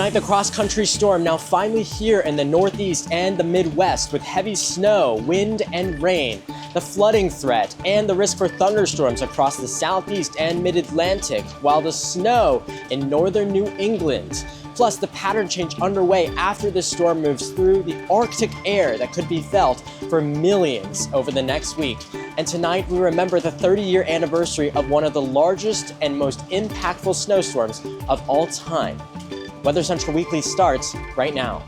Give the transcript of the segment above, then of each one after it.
Tonight, the cross-country storm now finally here in the Northeast and the Midwest with heavy snow, wind, and rain. The flooding threat and the risk for thunderstorms across the Southeast and Mid-Atlantic, while the snow in northern New England. Plus, the pattern change underway after this storm moves through the Arctic air that could be felt for millions over the next week. And tonight, we remember the 30-year anniversary of one of the largest and most impactful snowstorms of all time. Weather Central Weekly starts right now.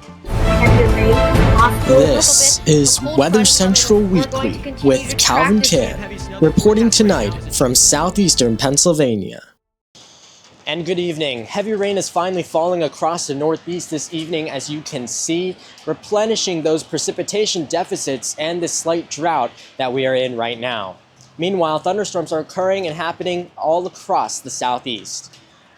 This is Weather Central Weekly with Calvin Kim, reporting tonight from southeastern Pennsylvania. And good evening. Heavy rain is finally falling across the Northeast this evening, as you can see, replenishing those precipitation deficits and the slight drought that we are in right now. Meanwhile, thunderstorms are occurring and happening all across the Southeast.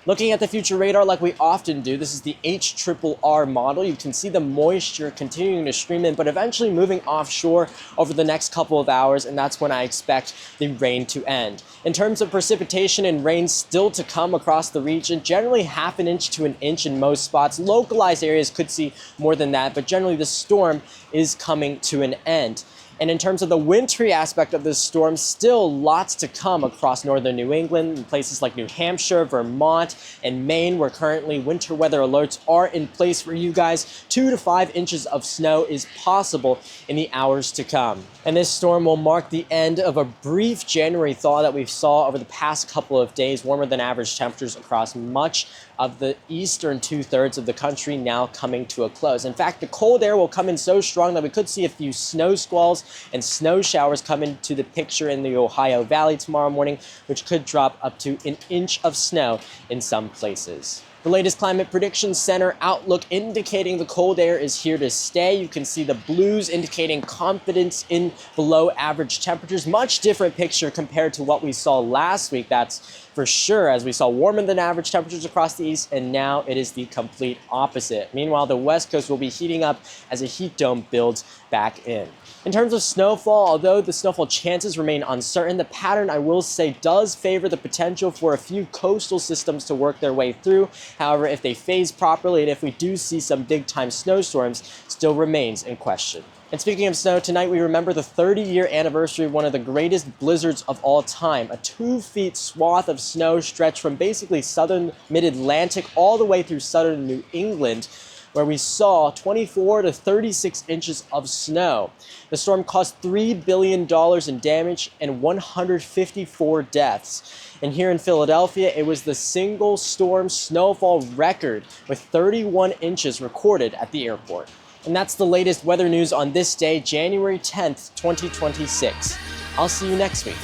Looking at the future radar like we often do, this is the HRRR model. You can see the moisture continuing to stream in, but eventually moving offshore over the next couple of hours, and that's when I expect the rain to end. In terms of precipitation and rain still to come across the region, generally ½ inch to an inch in most spots. Localized areas could see more than that, but generally the storm is coming to an end. And in terms of the wintry aspect of this storm, still lots to come across northern New England, in places like New Hampshire, Vermont, and Maine, where currently winter weather alerts are in place for you guys. 2 to 5 inches of snow is possible in the hours to come. And this storm will mark the end of a brief January thaw that we saw over the past couple of days. Warmer than average temperatures across much of the eastern 2/3 of the country now coming to a close. In fact, the cold air will come in so strong that we could see a few snow squalls and snow showers come into the picture in the Ohio Valley tomorrow morning, which could drop up to an inch of snow in some places. The latest Climate Prediction Center outlook indicating the cold air is here to stay. You can see the blues indicating confidence in below average temperatures. Much different picture compared to what we saw last week, that's for sure, as we saw warmer than average temperatures across the east, and now it is the complete opposite. Meanwhile, the west coast will be heating up as a heat dome builds back in. In terms of snowfall, although the snowfall chances remain uncertain, the pattern, I will say, does favor the potential for a few coastal systems to work their way through. However, if they phase properly and if we do see some big-time snowstorms, still remains in question. And speaking of snow, tonight we remember the 30-year anniversary of one of the greatest blizzards of all time. A 2-foot swath of snow stretched from basically southern mid-Atlantic all the way through southern New England, where we saw 24 to 36 inches of snow. The storm caused $3 billion in damage and 154 deaths. And here in Philadelphia, it was the single storm snowfall record with 31 inches recorded at the airport. And that's the latest weather news on this day, January 10th, 2026. I'll see you next week,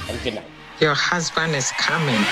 and good night. Your husband is coming.